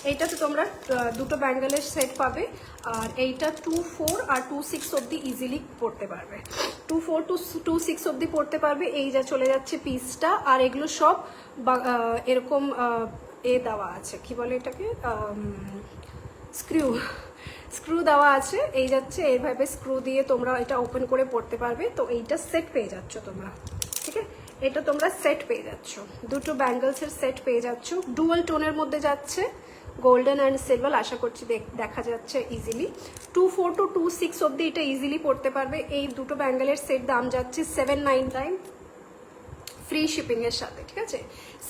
এইটাতে তোমরা দুটো ব্যাঙ্গেলের সেট পাবে, আর এইটা 2-4 আর 2-6 অবধি ইজিলি পড়তে পারবে। 2-4 to 2-6 অবধি পড়তে পারবে। এই যা চলে যাচ্ছে পিসটা, আর এগুলো সব এরকম এ দেওয়া আছে, কি বলে এটাকে, স্ক্রু দেওয়া আছে। এই যাচ্ছে এইভাবে স্ক্রু দিয়ে তোমরা এটা ওপেন করে পড়তে পারবে। তো এইটা সেট পেয়ে যাচ্ছ তোমরা, ঠিক আছে? এটা তোমরা সেট পেয়ে যাচ্ছ, দুটো ব্যাঙ্গলসের সেট পেয়ে যাচ্ছ। ডুয়াল টোনের মধ্যে যাচ্ছে, গোল্ডেন অ্যান্ড সিলভার, আশা করছি দেখা যাচ্ছে ইজিলি। 2-4 to 2-6 অবধি এটা ইজিলি পড়তে পারবে। এই দুটো ব্যাঙ্গেলের সেট দাম যাচ্ছে 799 ফ্রি শিপিংয়ের সাথে, ঠিক আছে?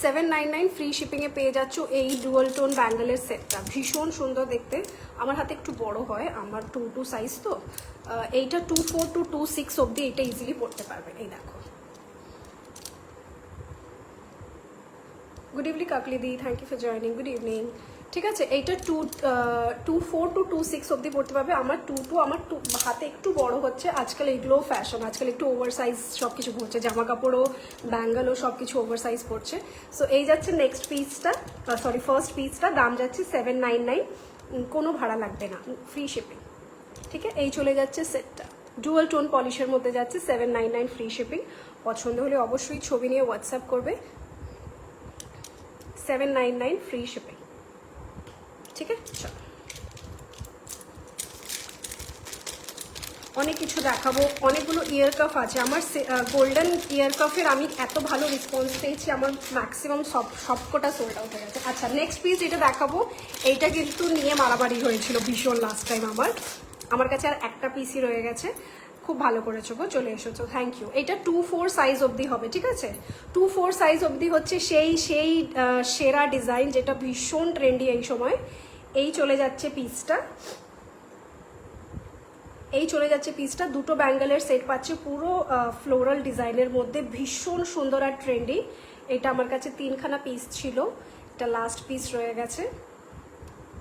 799 ফ্রি শিপিংয়ে পেয়ে যাচ্ছ এই ডুয়াল টোন ব্যাঙ্গেলের সেটটা। ভীষণ সুন্দর দেখতে, আমার হাতে একটু বড় হয়, আমার 2-2 সাইজ, তো এইটা 2-4 to 2-6 অবধি এটা ইজিলি পড়তে পারবে। এই দেখো। গুড ইভিনিং কাকলিদি, thank you for joining, good evening. ঠিক আছে, এইটা 2-4 to 2-6 অবধি পড়তে পারবে। আমার 2-2 আমার হাতে একটু বড় হচ্ছে, আজকাল এগুলো ফ্যাশন, আজকাল একটু ওভার সাইজ সব কিছু পড়ছে, জামা কাপড়ও ব্যাঙ্গলও সব কিছু ওভার সাইজ পড়ছে। সো এই যাচ্ছে নেক্সট পিসটা, সরি ফার্স্ট পিসটা, দাম যাচ্ছে 799, কোনো ভাড়া লাগবে না, ফ্রি শিপিং। ঠিক আছে, এই চলে যাচ্ছে সেটটা, ডুয়াল টোন পলিশের মধ্যে যাচ্ছে 799 ফ্রি শিপিং। পছন্দ হলে অবশ্যই ছবি নিয়ে হোয়াটসঅ্যাপ করবে। 799 ফ্রি শিপিং, ঠিক আছে? চলো, অনেক কিছু দেখাবো, অনেকগুলো ইয়ার কাফ আছে আমার। গোল্ডেন ইয়ার কাফের আমি এত ভালো রেসপন্স পেয়েছি, আমার ম্যাক্সিমাম সবকটা সোল্ড আউট হয়ে গেছে। আচ্ছা, নেক্সট পিস যেটা দেখাবো, এইটা কিন্তু নিয়ে মারামারি হয়েছিল ভীষণ লাস্ট টাইম। আমার কাছে আর একটা পিসই রয়ে গেছে। খুব ভালো করেছো গো, চলে এসেছো, থ্যাংক ইউ। এটা 2-4 সাইজ অবধি হবে, ঠিক আছে? 2-4 সাইজ অবধি হচ্ছে সেই সেরা ডিজাইন, যেটা ভীষণ ট্রেন্ডি এই সময়। এই চলে যাচ্ছে পিসটা, এই চলে যাচ্ছে পিসটা, দুটো ব্যাঙ্গেলের সেট পাচ্ছে পুরো ফ্লোরাল ডিজাইনের মধ্যে, ভীষণ সুন্দর আর ট্রেন্ডি। এটা আমার কাছে 3খানা পিস ছিল, এটা লাস্ট পিস রয়ে গেছে।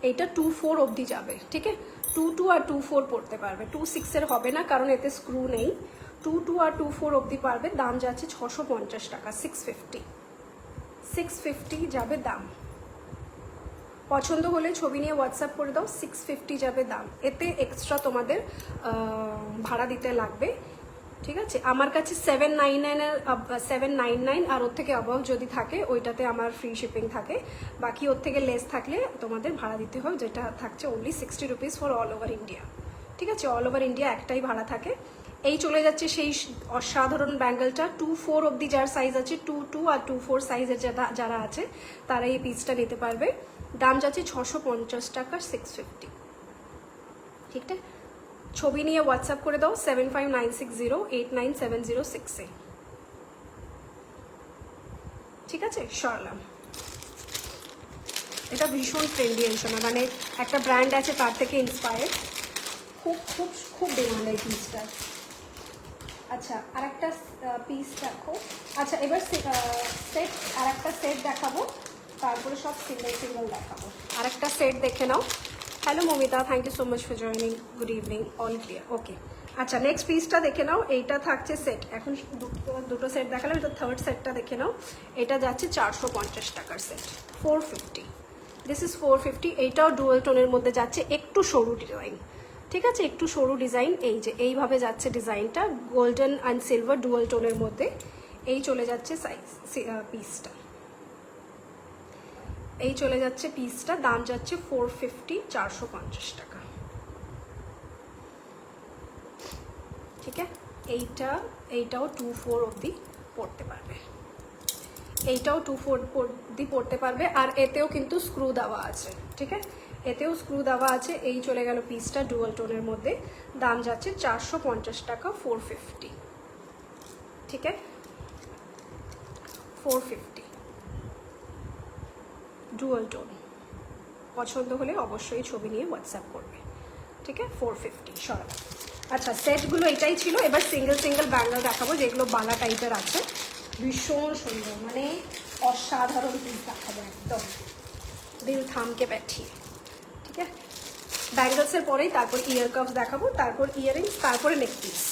এইটা 2-4 অবধি যাবে, ঠিক আছে? 2-2 আর 2-4 পড়তে পারবে, 2-6 হবে না, কারণ এতে স্ক্রু নেই। 2-2 আর 2-4 অবধি পারবে। দাম যাচ্ছে 650 টাকা, 650 যাবে দাম। পছন্দ হলে ছবি নিয়ে হোয়াটসঅ্যাপ করে দাও, 650 যাবে দাম। এতে এক্সট্রা তোমাদের ভাড়া দিতে লাগবে, ঠিক আছে? আমার কাছে 799 আর ওর থেকে অ্যাবাভ যদি থাকে ওইটাতে আমার ফ্রি শিপিং থাকে, বাকি ওর থেকে লেস থাকলে তোমাদের ভাড়া দিতে হয়, যেটা থাকছে only 60 rupees for all over India, ঠিক আছে? অল ওভার ইন্ডিয়া একটাই ভাড়া থাকে। এই চলে যাচ্ছে সেই অসাধারণ ব্যাঙ্গেলটা, 2-4 অবধি যার সাইজ আছে, 2-2 আর 2-4 সাইজের যারা আছে তারা এই পিসটা নিতে পারবে। দাম যাচ্ছে 650 টাকা, 650, ঠিক আছে? ছবি নিয়ে হোয়াটসঅ্যাপ করে দাও 7596089706-এ, ঠিক আছে? সরলাম। এটা ভীষণ ট্রেন্ডি এই সময়, মানে একটা ব্র্যান্ড আছে তার থেকে ইন্সপায়ার্ড, খুব খুব খুব ডিমান্ড এই পিসটা। আচ্ছা, আর একটা পিস দেখো। আচ্ছা, এবার সেট, আর একটা সেট দেখাবো, তারপরে সব সিঙ্গেল সিঙ্গেল দেখাবো। আর একটা সেট দেখে নাও। Hello Mamita, thank you so much for joining, good evening, all clear, okay. আচ্ছা, নেক্সট পিসটা দেখে নাও। এইটা থাকছে সেট, এখন দুটো সেট দেখালাম, এটা থার্ড সেটটা দেখে নাও। এটা যাচ্ছে 450 টাকার সেট, 450, দিস ইজ 450। এইটাও ডুয়াল টোনের মধ্যে যাচ্ছে, একটু সরু ডিজাইন, ঠিক আছে? একটু সরু ডিজাইন, এই যে এইভাবে যাচ্ছে ডিজাইনটা, গোল্ডেন অ্যান্ড সিলভার ডুয়াল টোনের মধ্যে। এই চলে যাচ্ছে সাইজ পিসটা, এই চলে যাচ্ছে পিসটা, দাম যাচ্ছে 450, 450 টাকা, ঠিক আছে? এইটাও 2-4 অবধি পড়তে পারবে, এইটাও 2-4 অবধি পড়তে পারবে। আর এতেও কিন্তু স্ক্রু দেওয়া আছে, ঠিক আছে? এতেও স্ক্রু দেওয়া আছে। এই চলে গেল পিসটা ডুয়াল টোনের মধ্যে, দাম যাচ্ছে 450 টাকা, 450, ঠিক আছে? 450 ডুয়াল টোন। পছন্দ হলে অবশ্যই ছবি নিয়ে হোয়াটসঅ্যাপ করবে, ঠিক আছে? 450 সরাব। আচ্ছা, সেটগুলো এটাই ছিল। এবার সিঙ্গেল সিঙ্গেল ব্যাঙ্গেল দেখাবো, যেগুলো বালা টাইপের আছে, ভীষণ সুন্দর, মানে অসাধারণ পিস দেখাবো, একদম দিল থামকে बैठिए, ঠিক আছে? ব্যাঙ্গলসের পরেই তারপর ইয়ার কাফ দেখাবো, তারপর ইয়ারিংস, তারপরে নেক পিস।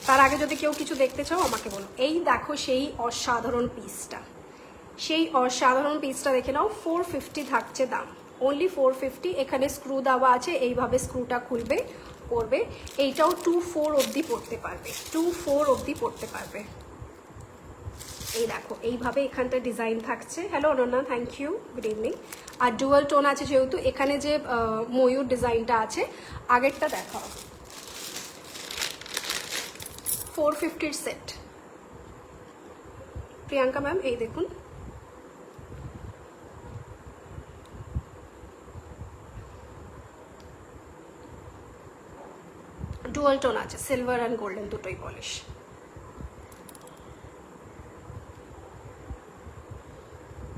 তার আগে যদি কেউ কিছু দেখতে চাও আমাকে বলো। এই দেখো সেই অসাধারণ পিসটা, সেই অসাধারণ পিসটা দেখে নাও, 450 থাকছে দাম, অনলি 450। এখানে স্ক্রু দেওয়া আছে, এইভাবে স্ক্রুটা খুলবে পরবে। এইটাও 2-4 অবধি পড়তে পারবে, 2-4 অবধি পড়তে পারবে। এই দেখো এইভাবে এখানটা ডিজাইন থাকছে। Hello Ananya, thank you, good evening. আর ডুয়াল টোন আছে যেহেতু, এখানে যে ময়ূর ডিজাইনটা আছে, আগেরটা দেখাও। 450 সেট। প্রিয়াঙ্কা ম্যাম এই দেখুন, ডুয়াল টোন আছে, সিলভার অ্যান্ড গোল্ডেন দুটোই পলিশ।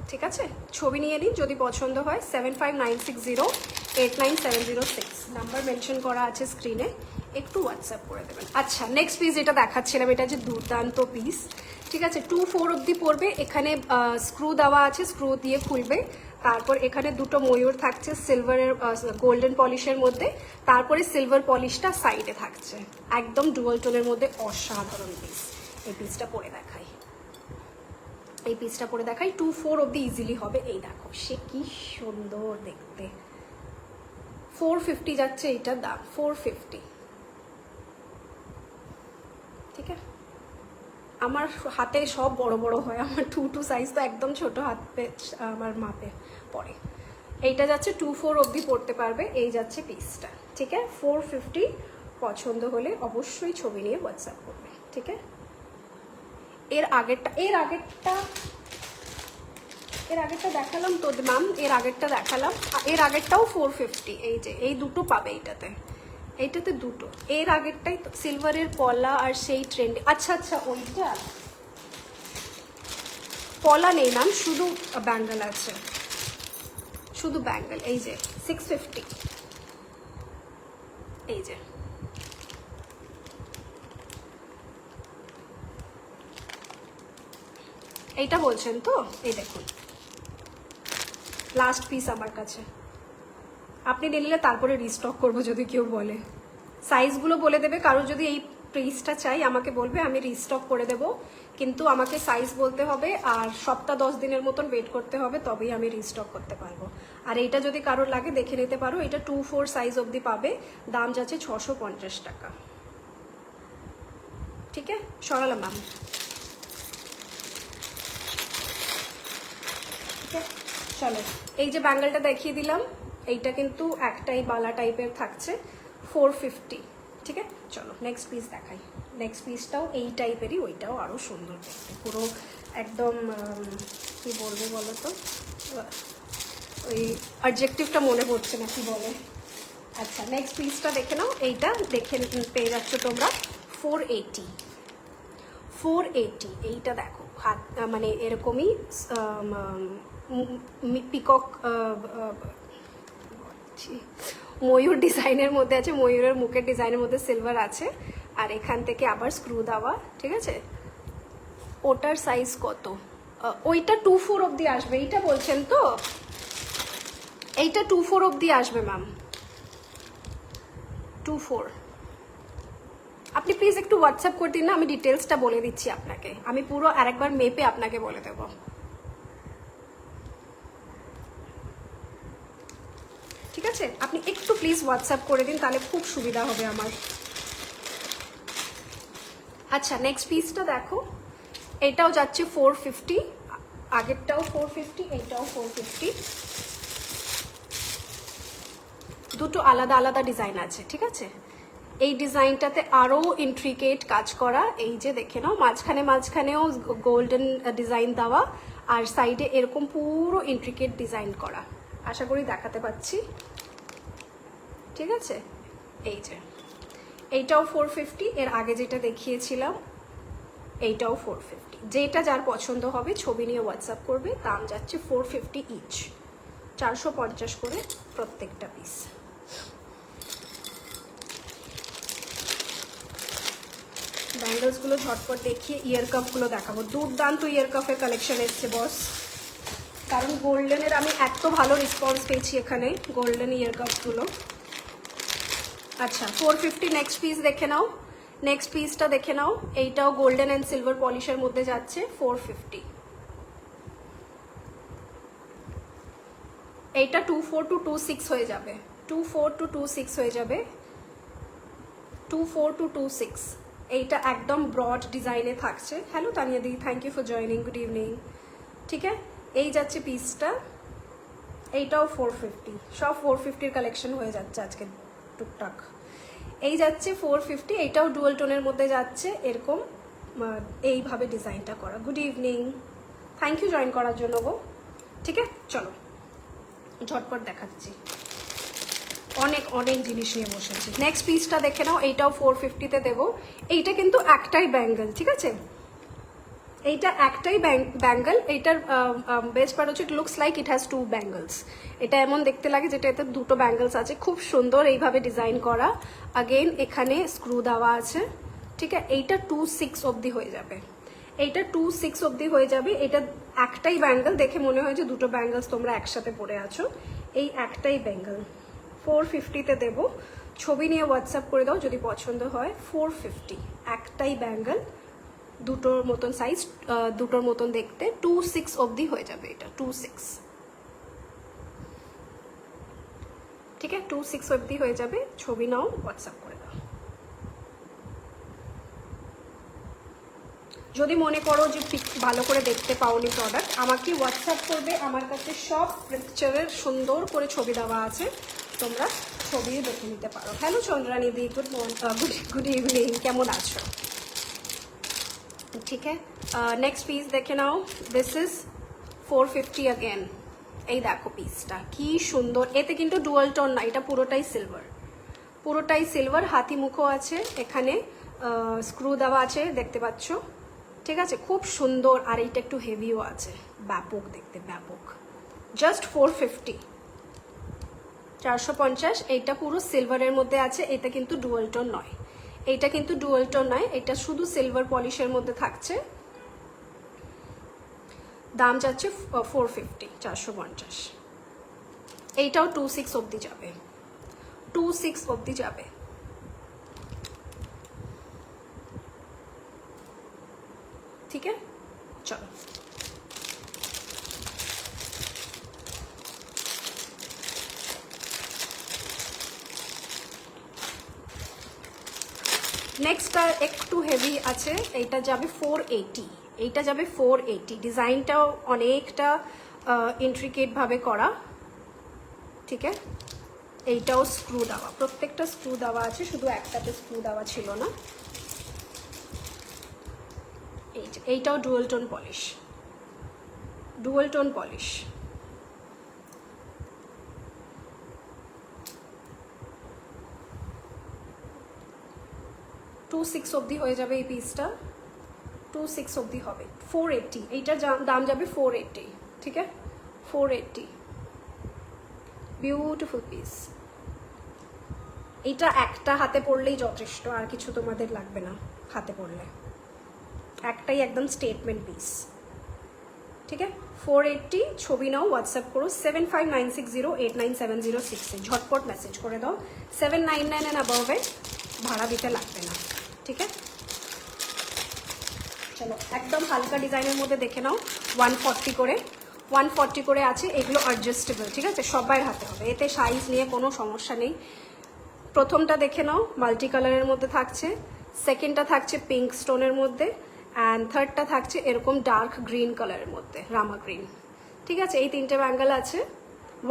ঠিক আছে, ছবি নিয়ে নিন যদি পছন্দ হয়। 7596089706 নাম্বার মেনশন করা আছে স্ক্রিনে, একটু হোয়াটসঅ্যাপ করে দেবেন। আচ্ছা, নেক্সট পিস যেটা দেখাচ্ছিলাম, এটা যে দুর্দান্ত পিস। ঠিক আছে, 2-4 অবধি পড়বে। এখানে স্ক্রু দেওয়া আছে, স্ক্রু দিয়ে খুলবে। তারপর এখানে দুটো ময়ূর থাকছে সিলভারের গোল্ডেন পলিশের মধ্যে, তারপরে সিলভার পলিশটা সাইডে থাকছে, একদম ডুয়াল টোনের মধ্যে অসাধারণ পিস। এই পিসটা পরে দেখাই, এই পিসটা পরে দেখাই। 2-4 অবধি ইজিলি হবে। এই দেখো সে কি সুন্দর দেখতে। 450 যাচ্ছে এইটার দাম, 450। ঠিক আছে, আমার হাতে সব বড় বড় হয়, আমার 2 সাইজ তো একদম ছোট হাতে আমার মাপে পড়ে। এইটা যাচ্ছে 2-4 অবধি পড়তে পারবে। এই যাচ্ছে পিসটা। ঠিক আছে, 450। পছন্দ হলে অবশ্যই ছবি নিয়ে হোয়াটসঅ্যাপ করবে। ঠিক আছে, এর আগেরটা দেখালাম তো ম্যাম, এর আগেরটা দেখালাম, এর আগেরটাও 450। এই যে এই দুটো পাবে এইটাতে দুটো। এর আগেরটাই সিলভারের পলা আর সেই ট্রেন্ডে। আচ্ছা আচ্ছা, ওইটা পলা নেই ম্যাম, শুধু ব্যাঙ্গেল আছে, শুধু ব্যাঙ্গেল। এই যে 650। এই যে এইটা বলছেন তো, এই দেখুন লাস্ট পিস আমার কাছে। আপনি নিলে তারপরে রিস্টক করবো যদি কেউ বলে। সাইজগুলো বলে দেবে, কারো যদি এই পিসটা চাই আমাকে বলবে, আমি রিস্টক করে দেব। কিন্তু আমাকে সাইজ বলতে হবে, আর সপ্তাহ 10 দিনের মতন ওয়েট করতে হবে, তবেই আমি রিস্টক করতে পারবো। আর এইটা যদি কারোর লাগে দেখে নিতে পারো। এটা 2-4 সাইজ অবধি পাবে, দাম যাচ্ছে 650 টাকা। ঠিক আছে, সরালাম ম্যাম। ঠিক আছে, চলো এই যে ব্যাঙ্গেলটা দেখিয়ে দিলাম, এইটা কিন্তু একটাই বালা টাইপের থাকছে, 450। ঠিক আছে, চলো নেক্সট পিস দেখাই। নেক্সট পিসটাও এই টাইপেরই, ওইটাও আরও সুন্দর দেখতে, পুরো একদম কি বলবো বলো তো, ওই অবজেক্টিভটা মনে পড়ছে না কি বলে। আচ্ছা, নেক্সট পিসটা দেখে নাও। এইটা দেখে পেয়ে যাচ্ছ তোমরা 480। এইটা দেখো হাত মানে এরকমই পিকক ময়ূর ডিজাইনের মধ্যে আছে, ময়ূরের মুখের ডিজাইনের মধ্যে সিলভার আছে, আর এখান থেকে আবার স্ক্রু দেওয়া। ঠিক আছে, ওটার সাইজ কত? ওইটা 2-4 অবধি আসবে। এইটা বলছেন তো, এইটা 2-4 অবধি আসবে ম্যাম, 2-4। আপনি প্লিজ একটু হোয়াটসঅ্যাপ করে দিন না, আমি ডিটেলসটা বলে দিচ্ছি আপনাকে, আমি পুরো আরেকবার মেপে আপনাকে বলে দেবো। ঠিক আছে, আপনি একটু প্লিজ হোয়াটসঅ্যাপ করে দিন, তাহলে খুব সুবিধা হবে আমার। আচ্ছা, নেক্সট পিসটা দেখো, এটাও যাচ্ছে 450, আগেরটাও 450, এইটাও 450। দুটো আলাদা আলাদা ডিজাইন আছে। ঠিক আছে, এই ডিজাইনটাতে আরও ইন্ট্রিকেট কাজ করা। এই যে দেখে নাও, মাঝখানেও গোল্ডেন ডিজাইন দেওয়া, আর সাইডে এরকম পুরো ইন্ট্রিকেট ডিজাইন করা। আশা করি দেখাতে পাচ্ছি। ঠিক আছে, এই যে এইটাও 450, এর আগে যেটা দেখিয়েছিলাম এইটাও 450। যেটা যার পছন্দ হবে ছবি নিয়ে হোয়াটসঅ্যাপ করবে। দাম যাচ্ছে 450 ইচ, 450 করে প্রত্যেকটা পিস। ব্যাঙ্গলসগুলো ঝটপট দেখিয়ে ইয়ার কাপগুলো দেখাবো। দুর্দান্ত ইয়ার কাপের কালেকশন এসছে বস, কারণ গোল্ডেনের আমি এত ভালো রেসপন্স পেয়েছি এখানে, গোল্ডেন ইয়ার কাপগুলো। আচ্ছা, 450। নেক্সট পিস দেখে নাও, নেক্সট পিসটা দেখে নাও। এইটাও গোল্ডেন অ্যান্ড সিলভার পলিশের মধ্যে যাচ্ছে, 450। এইটা 24 to 26 হয়ে যাবে, 24 to 26 হয়ে যাবে, 24 to 26। এইটা একদম ব্রড ডিজাইনে থাকছে। হ্যালো তানিয়া দি, thank you for joining, good evening. ঠিক আছে, এই যাচ্ছে পিসটা, এইটাও 450, সব 450 কালেকশন হয়ে যাচ্ছে আজকে টুকটাক। এই যাচ্ছে 450, এইটাও ডুয়াল টোনের মধ্যে যাচ্ছে, এরকম এইভাবে ডিজাইনটা করা। Good evening, thank you join করার জন্য গো। ঠিক আছে, চলো ঝটপট দেখাচ্ছি, অনেক অনেক জিনিস নিয়ে বসেছি। নেক্সট পিসটা দেখে নাও, এইটাও 450-তে দেবো। এইটা কিন্তু একটাই ব্যাঙ্গেল, ঠিক আছে, এইটা একটাই ব্যাঙ্গেল। এইটার বেস্ট পার্ট হচ্ছে it looks like it has 2 bangles. এটা এমন দেখতে লাগে যেটা এতে 2টো ব্যাঙ্গেলস আছে, খুব সুন্দর এইভাবে ডিজাইন করা। আগেইন এখানে স্ক্রু দেওয়া আছে। ঠিক আছে, এইটা 26 অবধি হয়ে যাবে, এইটা 26 অবধি হয়ে যাবে। এটা একটাই ব্যাঙ্গেল, দেখে মনে হয় যে 2টো ব্যাঙ্গেলস তোমরা একসাথে পরে আছো। এই একটাই ব্যাঙ্গেল 450-তে দেবো। ছবি নিয়ে হোয়াটসঅ্যাপ করে দাও যদি পছন্দ হয়। 450 একটাই ব্যাঙ্গেল, 2টোর মতন সাইজ, 2টোর মতন দেখতে, 26 অবধি হয়ে যাবে এটা, 26। ঠিক আছে, 26 অবধি হয়ে যাবে। ছবি নাও, হোয়াটসঅ্যাপ করে দাও। যদি মনে করো যে ভালো করে দেখতে পাওনি প্রোডাক্ট, আমাকে হোয়াটসঅ্যাপ করবে, আমার কাছে সব পিকচারের সুন্দর করে ছবি দেওয়া আছে, তোমরা ছবি দেখে নিতে পারো। হ্যালো চন্দ্রানী দি, গুড ইভিনিং, কেমন আছো? ঠিক আছে, নেক্সট পিস দেখে নাও। This is 450 again. এই দেখো পিসটা কি সুন্দর, এতে কিন্তু ডুয়াল টোন না, এটা পুরোটাই সিলভার, পুরোটাই সিলভার। হাতি মুখও আছে, এখানে স্ক্রু দেওয়া আছে, দেখতে পাচ্ছ। ঠিক আছে, খুব সুন্দর। আর এইটা একটু হেভিও আছে, ব্যাপক দেখতে, ব্যাপক। জাস্ট 450, 450। এইটা পুরো সিলভারের মধ্যে আছে, এটা কিন্তু ডুয়াল টোন নয়, এইটা কিন্তু ডুয়াল টোন নয়, এটা শুধু সিলভার পলিশের মধ্যে থাকছে। দাম যাচ্ছে 450, 450। এইটাও 26 অবধি যাবে, 26 অবধি যাবে। ঠিক আছে, চলো নেক্সটটা একটু হেভি আছে, এইটা যাবে 480, এইটা যাবে 480। ডিজাইনটাও অনেকটা ইন্ট্রিকেট ভাবে করা। ঠিক আছে, এইটাও স্ক্রু দেওয়া, প্রত্যেকটা স্ক্রু দেওয়া আছে, শুধু একটাতে স্ক্রু দেওয়া ছিল না। এইটাও dual tone polish, dual tone polish. Two 6 অবধি হয়ে যাবে এই পিসটা, 26 অবধি হবে। 480, এইটার দাম যাবে 480। ঠিক আছে, 480। Beautiful piece. এটা একটা হাতে পরলেই যথেষ্ট, আর কিছু তোমাদের লাগবে না হাতে পরলে, একটাই একদম স্টেটমেন্ট পিস। ঠিক আছে, 480। ছবি নাও, হোয়াটসঅ্যাপ করো 7596089706-এ, ঝটপট মেসেজ করে দাও। 799 এন্ড অ্যাবভে ভাড়া দিতে লাগবে না। ঠিক আছে, চলো একদম হালকা ডিজাইনের মধ্যে দেখে নাও। 140 করে, 140 করে আছে। এগুলো অ্যাডজাস্টেবল, ঠিক আছে, সবার হাতে হবে, এতে সাইজ নিয়ে কোনো সমস্যা নেই। প্রথমটা দেখে নাও, মাল্টি কালারের মধ্যে থাকছে। সেকেন্ডটা থাকছে পিঙ্ক স্টোনের মধ্যে, অ্যান্ড থার্ডটা থাকছে এরকম ডার্ক গ্রিন কালারের মধ্যে, রামা গ্রিন। ঠিক আছে, এই 3টে ব্যাঙ্গেল আছে,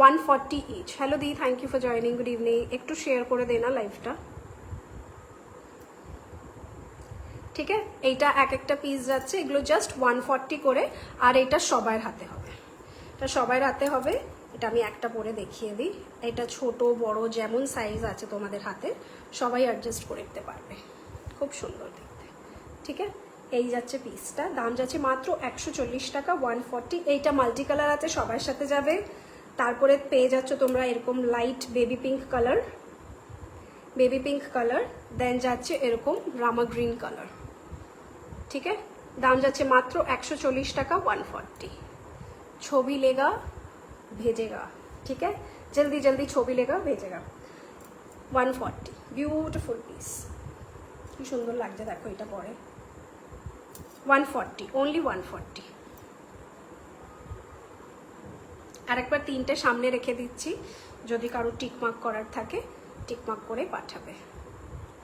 140 ইচ। হ্যালো দি, thank you for joining, good evening. একটু শেয়ার করে দে না লাইভটা। ঠিক আছে, এইটা এক একটা পিস যাচ্ছে, এগুলো জাস্ট 140 করে। আর এটা সবার হাতে হবে, এটা সবার হাতে হবে। এটা আমি একটা পরে দেখিয়ে দিই। এটা ছোট বড় যেমন সাইজ আছে তোমাদের হাতে, সবাই অ্যাডজাস্ট করে দিতে পারবে, খুব সুন্দর দেখতে। ঠিক আছে, এই যাচ্ছে পিসটা, দাম যাচ্ছে মাত্র 140 টাকা, 140। এইটা মাল্টি কালার আছে, সবার সাথে যাবে। তারপরে পেয়ে যাচ্ছ তোমরা এরকম light baby pink colour, baby pink colour, then যাচ্ছে এরকম রামা গ্রিন কালার। ठीक है, दाम जाच्छे मात्र 140 टाका, 140। छवि लेगा भेजेगा, ठीक है, जल्दी जल्दी छवि लेगा भेजेगा। 140, ब्यूटिफुल पिस, कि सुंदर लागছে देखो এটা পরে। 140, ओनली 140। আরেকবার 3টে সামনে রেখে দিচ্ছি, যদি কারো টিকমার্ক করার থাকে টিকমার্ক করে পাঠাবে।